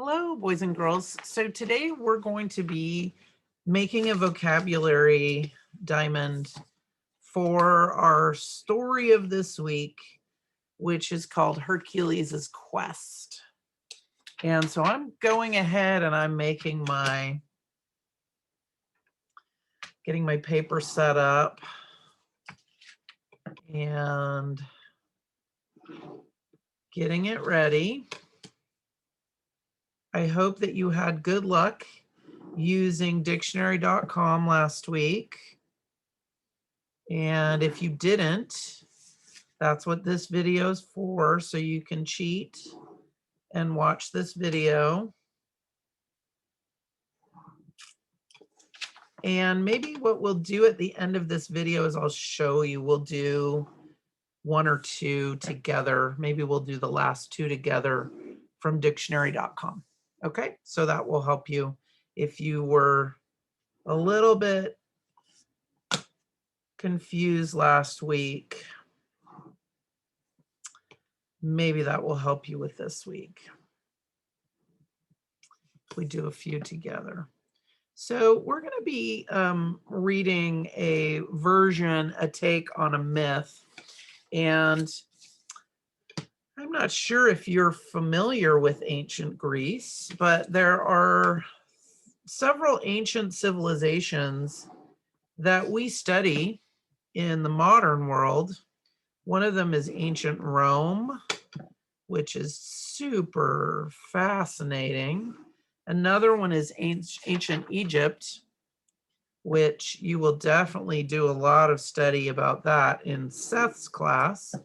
Hello, boys and girls. So today we're going to be making a vocabulary diamond for our story of this week, which is called Hercules' Quest. And so I'm going ahead and I'm making getting my paper set up and getting it ready. I hope that you had good luck using Dictionarycom last week. And if you didn't, that's what this video is for, so you can cheat and watch this video. And maybe what we'll do at the end of this video is I'll show you, we'll do one or two together. Maybe we'll do the last two together from Dictionary.com. Okay, so that will help you if you were a little bit confused last week. Maybe that will help you with this week. We do a few together. So we're going to be reading a version, a take on a myth. And I'm not sure if you're familiar with ancient Greece, but there are several ancient civilizations that we study in the modern world. One of them is ancient Rome, which is super fascinating. Another one is ancient Egypt, which you will definitely do a lot of study about that in Seth's class.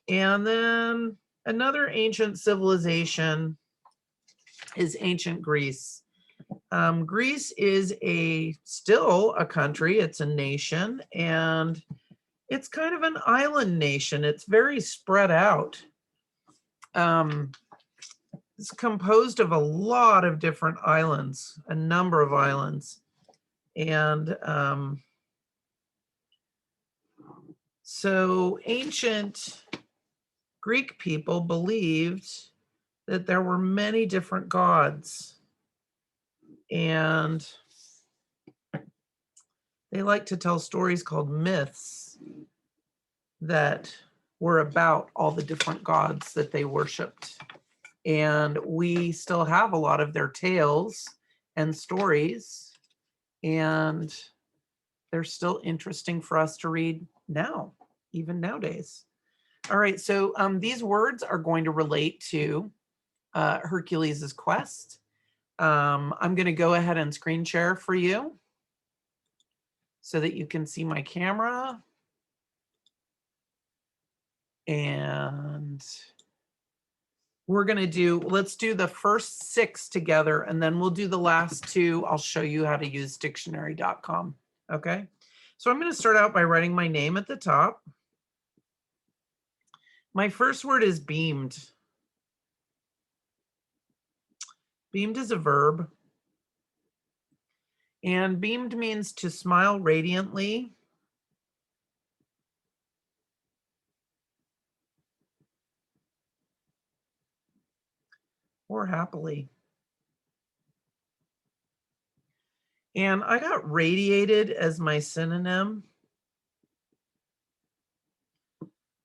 And then another ancient civilization is ancient Greece. Greece is still a country, it's a nation, and it's kind of an island nation. It's very spread out. It's composed of a lot of different islands, a number of islands. And so ancient Greek people believed that there were many different gods. And they like to tell stories called myths that were about all the different gods that they worshiped. And we still have a lot of their tales and stories, and they're still interesting for us to read now, even nowadays. All right, so these words are going to relate to Hercules' quest. I'm going to go ahead and screen share for you so that you can see my camera. And we're going to let's do the first 6 together, and then we'll do the last 2. I'll show you how to use Dictionary.com. Okay, so I'm going to start out by writing my name at the top. My first word is beamed. Beamed is a verb. And beamed means to smile radiantly. Or happily. And I got radiated as my synonym.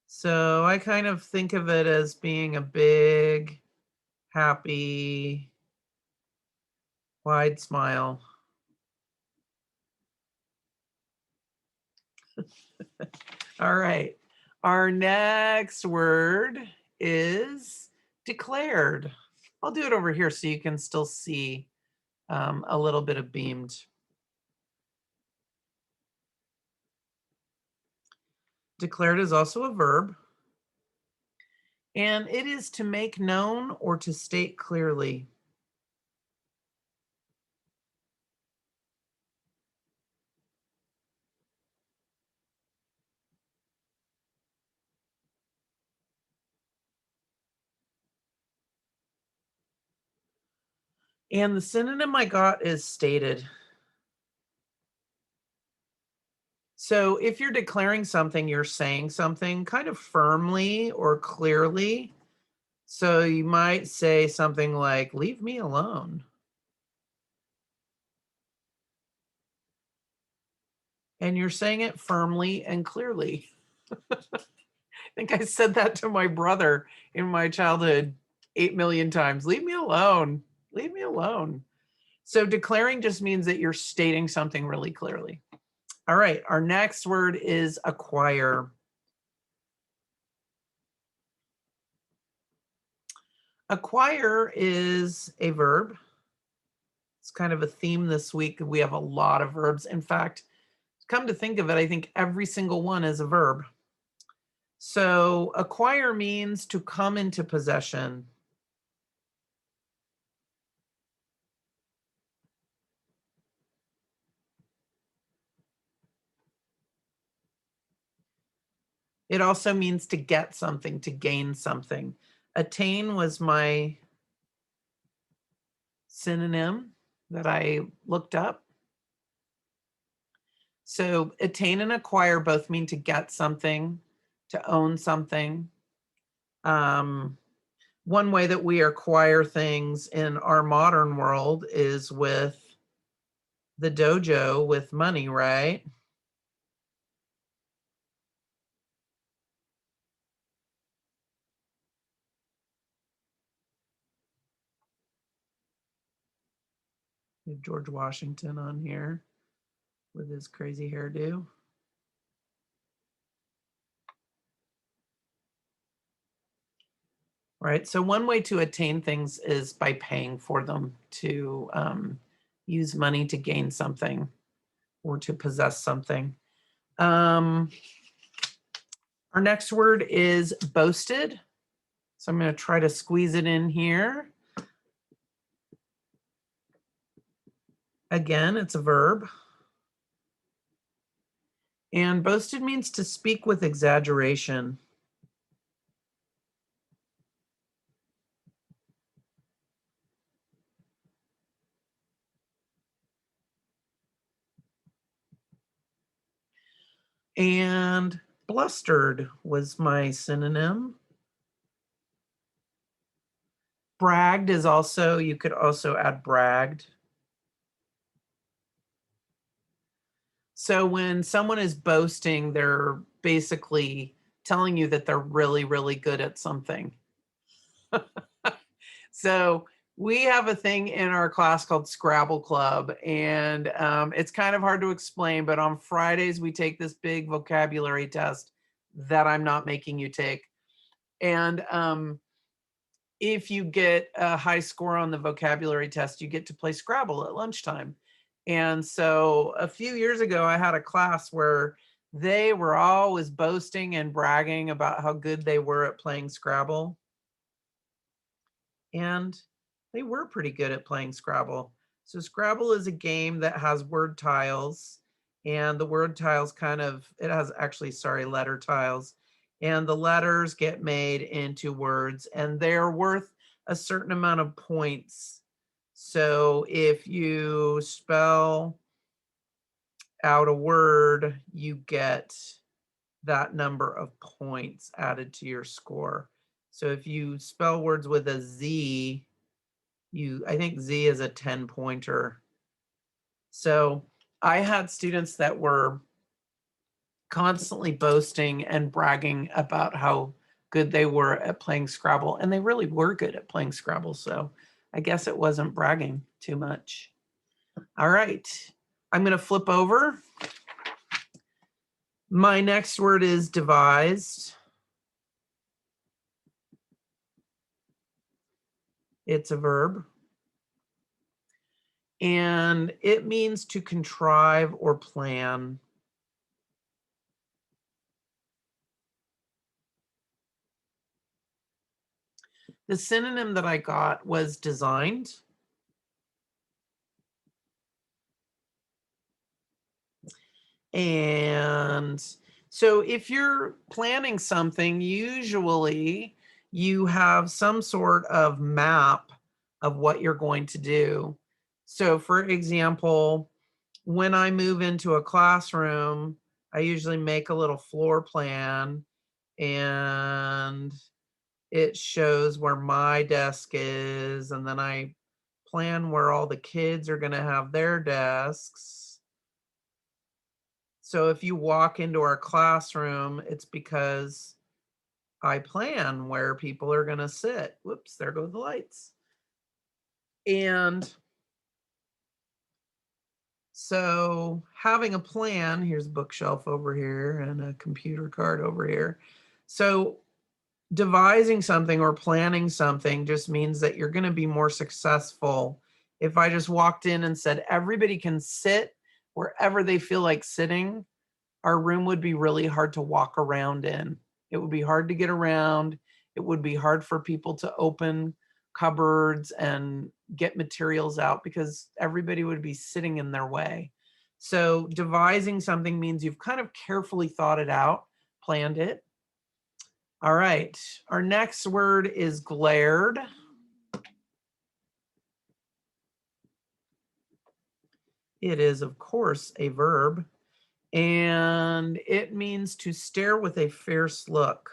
So I kind of think of it as being a big, happy, wide smile. All right. Our next word is declared. I'll do it over here so you can still see a little bit of beamed. Declared is also a verb. And it is to make known or to state clearly. And the synonym I got is stated. So if you're declaring something, you're saying something kind of firmly or clearly. So you might say something like, leave me alone. And you're saying it firmly and clearly. I think I said that to my brother in my childhood 8 million times. Leave me alone. Leave me alone. So declaring just means that you're stating something really clearly. All right, our next word is acquire. Acquire is a verb. It's kind of a theme this week. We have a lot of verbs. In fact, come to think of it, I think every single one is a verb. So acquire means to come into possession. It also means to get something, to gain something. Attain was my synonym that I looked up. So attain and acquire both mean to get something, to own something. One way that we acquire things in our modern world is with the dojo, with money, right? We have George Washington on here with his crazy hairdo. Right. So one way to attain things is by paying for them, to use money to gain something or to possess something. Our next word is boasted. So I'm going to try to squeeze it in here. Again, it's a verb. And boasted means to speak with exaggeration. And blustered was my synonym. Bragged is also, you could also add bragged. So when someone is boasting, they're basically telling you that they're really, really good at something. So we have a thing in our class called Scrabble Club, and it's kind of hard to explain, but on Fridays we take this big vocabulary test that I'm not making you take. And if you get a high score on the vocabulary test, you get to play Scrabble at lunchtime. And so a few years ago, I had a class where they were always boasting and bragging about how good they were at playing Scrabble. And they were pretty good at playing Scrabble. So Scrabble is a game that has word tiles, and the word tiles it has actually, letter tiles. And the letters get made into words, and they're worth a certain amount of points. So if you spell out a word, you get that number of points added to your score. So if you spell words with a Z, I think Z is a 10 pointer. So I had students that were constantly boasting and bragging about how good they were at playing Scrabble, and they really were good at playing Scrabble. So I guess it wasn't bragging too much. All right, I'm going to flip over. My next word is devised. It's a verb. And it means to contrive or plan. The synonym that I got was designed. And so if you're planning something, usually you have some sort of map of what you're going to do. So for example, when I move into a classroom, I usually make a little floor plan, and it shows where my desk is, and then I plan where all the kids are going to have their desks. So if you walk into our classroom, it's because I plan where people are going to sit. Whoops, there go the lights. And so having a plan, here's a bookshelf over here and a computer card over here. So devising something or planning something just means that you're going to be more successful. If I just walked in and said, everybody can sit wherever they feel like sitting, our room would be really hard to walk around in. It would be hard to get around. It would be hard for people to open cupboards and get materials out because everybody would be sitting in their way. So devising something means you've kind of carefully thought it out, planned it. All right, our next word is glared. It is, of course, a verb, and it means to stare with a fierce look.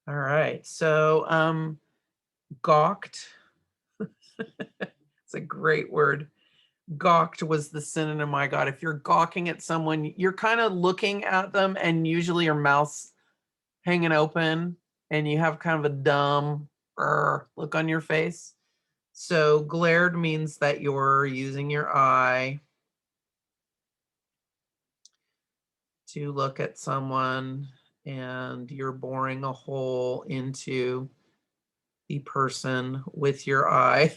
All right, so gawked. It's a great word. Gawked was the synonym I got. If you're gawking at someone, you're kind of looking at them and usually your mouth's hanging open and you have kind of a dumb look on your face. So glared means that you're using your eye to look at someone and you're boring a hole into the person with your eye.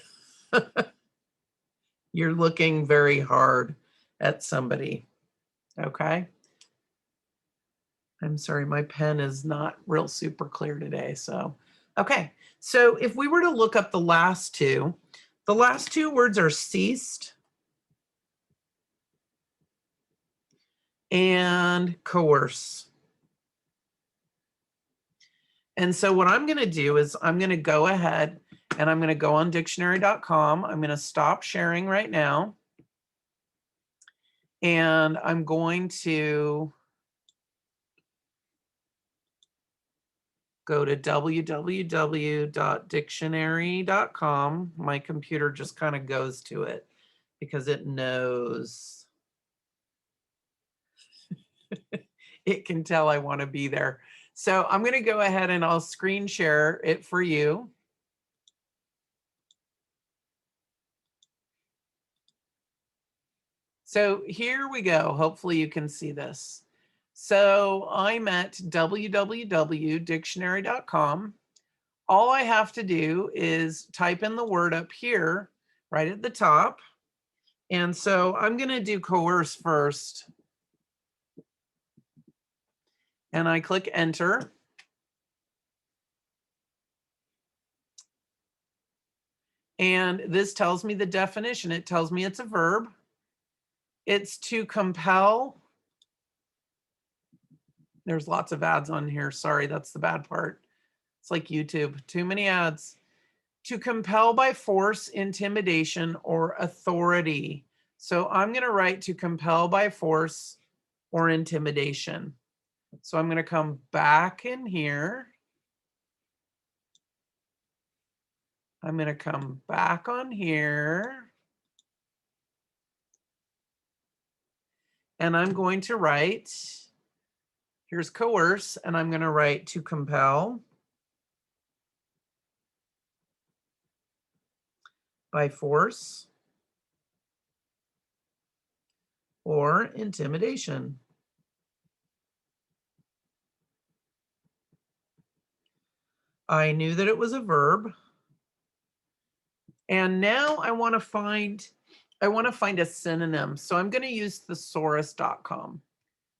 You're looking very hard at somebody. Okay. I'm sorry, my pen is not real super clear today. So, okay. So if we were to look up the last two words are ceased and coerce. And so what I'm going to do is I'm going to go ahead and I'm going to go on Dictionary.com. I'm going to stop sharing right now. And I'm going to go to www.dictionary.com. My computer just kind of goes to it because it knows. It can tell I want to be there. So I'm going to go ahead and I'll screen share it for you. So here we go. Hopefully you can see this. So I'm at www.dictionary.com. All I have to do is type in the word up here, right at the top. And so I'm going to do coerce first. And I click enter. And this tells me the definition. It tells me it's a verb. It's to compel. There's lots of ads on here. Sorry, that's the bad part. It's like YouTube, too many ads. To compel by force, intimidation, or authority. So I'm going to write to compel by force or intimidation. So I'm going to come back in here. I'm going to come back on here. And I'm going to write, here's coerce, and I'm going to write to compel by force or intimidation. I knew that it was a verb. And now I want to find a synonym. So I'm going to use Thesaurus.com.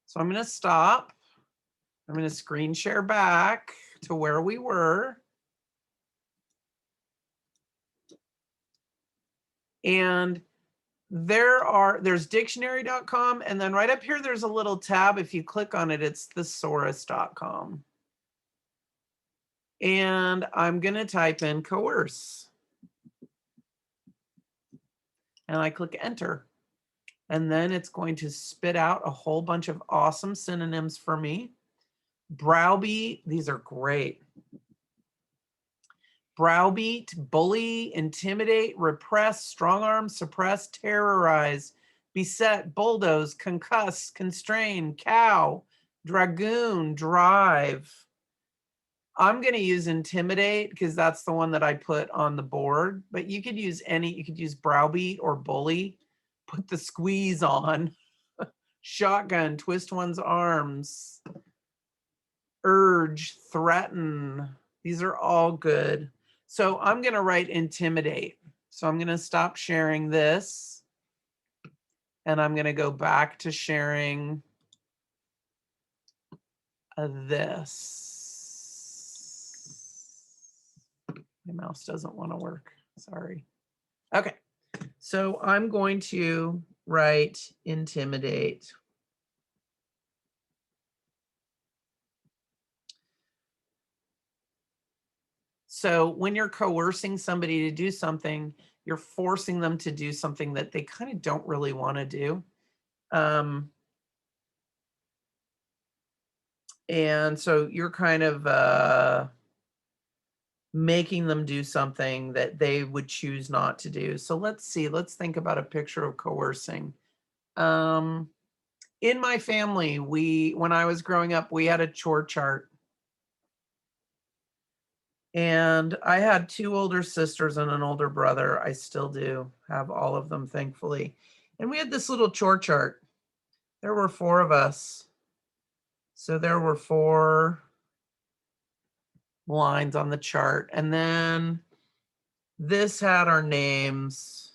So I'm going to stop. I'm going to screen share back to where we were. And there's Dictionary.com, and then right up here there's a little tab. If you click on it, it's Thesaurus.com. And I'm going to type in coerce. and I click enter. And then it's going to spit out a whole bunch of awesome synonyms for me. Browbeat, these are great. Browbeat, bully, intimidate, repress, strong arm, suppress, terrorize, beset, bulldoze, concuss, constrain, cow, dragoon, drive. I'm going to use intimidate because that's the one that I put on the board, but you could use you could use browbeat or bully, put the squeeze on, shotgun, twist one's arms, urge, threaten. These are all good. So I'm going to write intimidate. So I'm going to stop sharing this and I'm going to go back to sharing this. My mouse doesn't want to work. Sorry. Okay. So I'm going to write intimidate. So when you're coercing somebody to do something, you're forcing them to do something that they kind of don't really want to do. And so you're kind of making them do something that they would choose not to do. So let's see, let's think about a picture of coercing. In my family, when I was growing up, we had a chore chart. And I had 2 older sisters and an older brother. I still do have all of them, thankfully. And we had this little chore chart. There were 4 of us. So there were 4 lines on the chart. And then this had our names.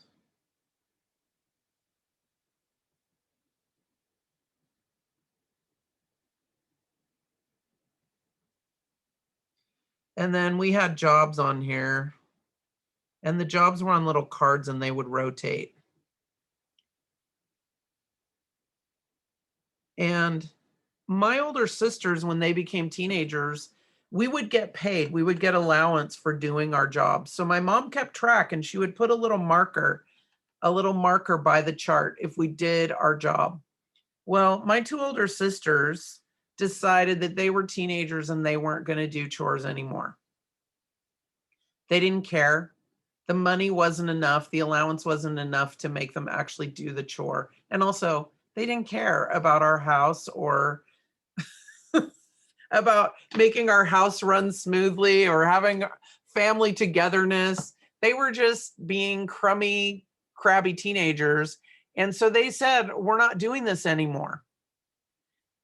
And then we had jobs on here. And the jobs were on little cards and they would rotate. And my older sisters, when they became teenagers, we would get paid. We would get allowance for doing our jobs. So my mom kept track and she would put a little marker by the chart if we did our job. Well, my 2 older sisters decided that they were teenagers and they weren't going to do chores anymore. They didn't care. The money wasn't enough. The allowance wasn't enough to make them actually do the chore. And also, they didn't care about our house or about making our house run smoothly or having family togetherness. They were just being crummy, crabby teenagers. And so they said, we're not doing this anymore.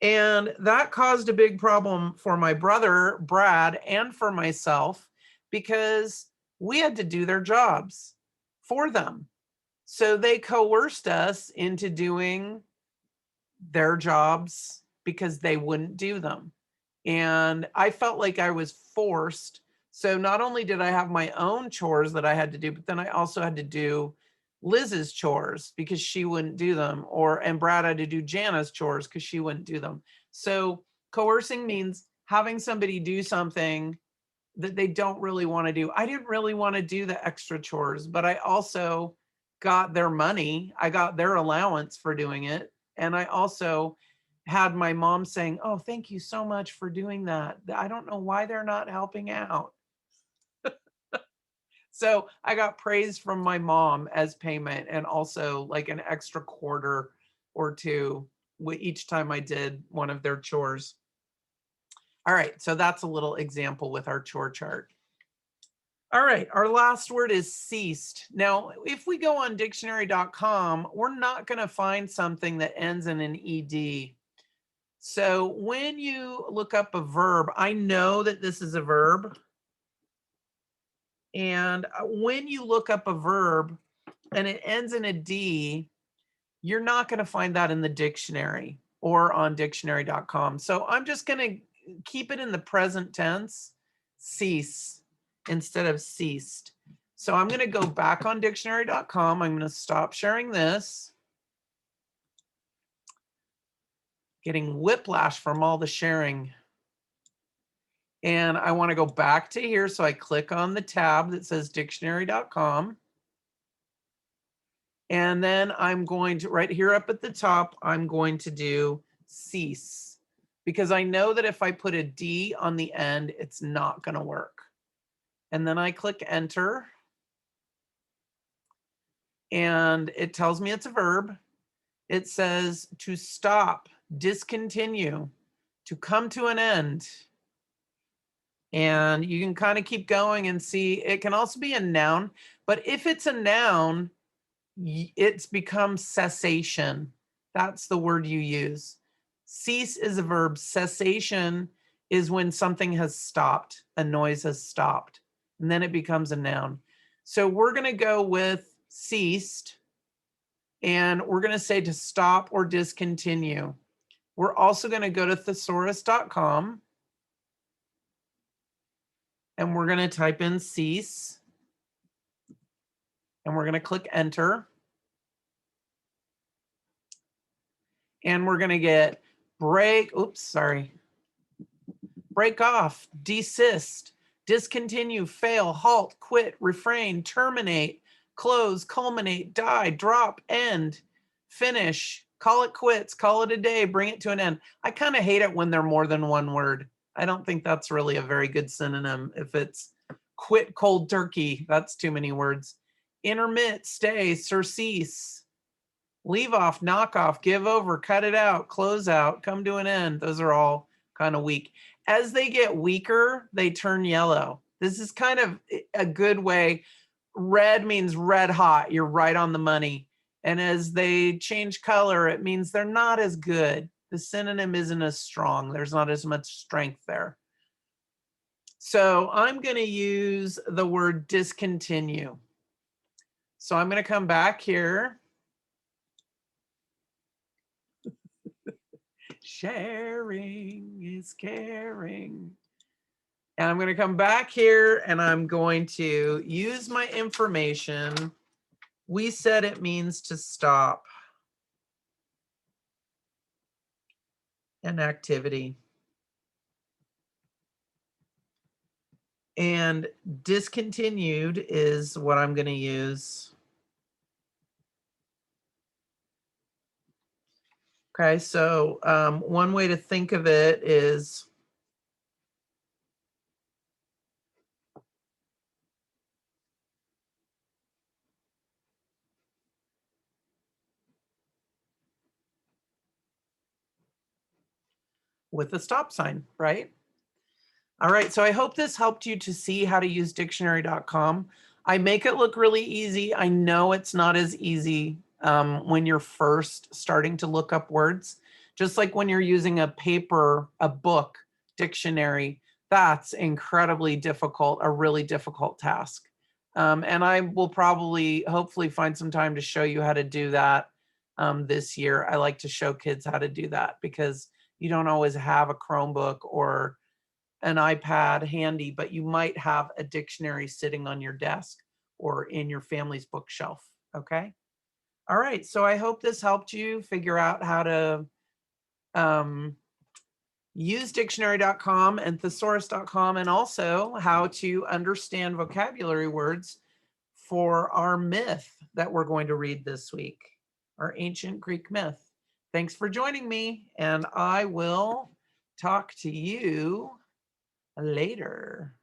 And that caused a big problem for my brother, Brad, and for myself, because we had to do their jobs for them. So they coerced us into doing their jobs because they wouldn't do them. And I felt like I was forced. So not only did I have my own chores that I had to do, but then I also had to do Liz's chores because she wouldn't do them, and Brad had to do Jana's chores because she wouldn't do them. So coercing means having somebody do something that they don't really want to do. I didn't really want to do the extra chores, but I also got their money. I got their allowance for doing it. And I also had my mom saying, oh, thank you so much for doing that. I don't know why they're not helping out. So I got praise from my mom as payment and also like an extra quarter or two each time I did one of their chores. All right, so that's a little example with our chore chart. All right, our last word is ceased. Now, if we go on dictionary.com, we're not going to find something that ends in an ed. So when you look up a verb, I know that this is a verb. And when you look up a verb and it ends in a D, you're not going to find that in the dictionary or on dictionary.com. So I'm just going to keep it in the present tense, cease, instead of ceased. So I'm going to go back on dictionary.com. I'm going to stop sharing this. Getting whiplash from all the sharing. And I want to go back to here. So I click on the tab that says dictionary.com. And then I'm going to, right here up at the top, I'm going to do cease, because I know that if I put a D on the end, it's not going to work. And then I click enter, and it tells me it's a verb. It says to stop, discontinue, to come to an end. And you can kind of keep going and see, it can also be a noun, but if it's a noun, it's become cessation. That's the word you use. Cease is a verb. Cessation is when something has stopped, a noise has stopped, and then it becomes a noun. So we're going to go with ceased, and we're going to say to stop or discontinue. We're also going to go to Thesaurus.com, and we're going to type in cease, and we're going to click enter. And we're going to get break off, desist, discontinue, fail, halt, quit, refrain, terminate, close, culminate, die, drop, end, finish, call it quits, call it a day, bring it to an end. I kind of hate it when they're more than one word. I don't think that's really a very good synonym. If it's quit cold turkey, that's too many words. Intermit, stay, surcease, leave off, knock off, give over, cut it out, close out, come to an end. Those are all kind of weak. As they get weaker, they turn yellow. This is kind of a good way. Red means red hot. You're right on the money. And as they change color, it means they're not as good. The synonym isn't as strong. There's not as much strength there. So I'm going to use the word discontinue. So I'm going to come back here. Sharing is caring. And I'm going to come back here and I'm going to use my information. We said it means to stop an activity. And discontinued is what I'm going to use. Okay, so one way to think of it is with a stop sign, right? All right, so I hope this helped you to see how to use Dictionary.com. I make it look really easy. I know it's not as easy when you're first starting to look up words. Just like when you're using a book, dictionary, that's incredibly difficult, a really difficult task. And I will hopefully find some time to show you how to do that this year. I like to show kids how to do that because you don't always have a Chromebook or an iPad handy, but you might have a dictionary sitting on your desk or in your family's bookshelf, okay? All right, so I hope this helped you figure out how to use Dictionary.com and Thesaurus.com, and also how to understand vocabulary words for our myth that we're going to read this week, our ancient Greek myth. Thanks for joining me, and I will talk to you later.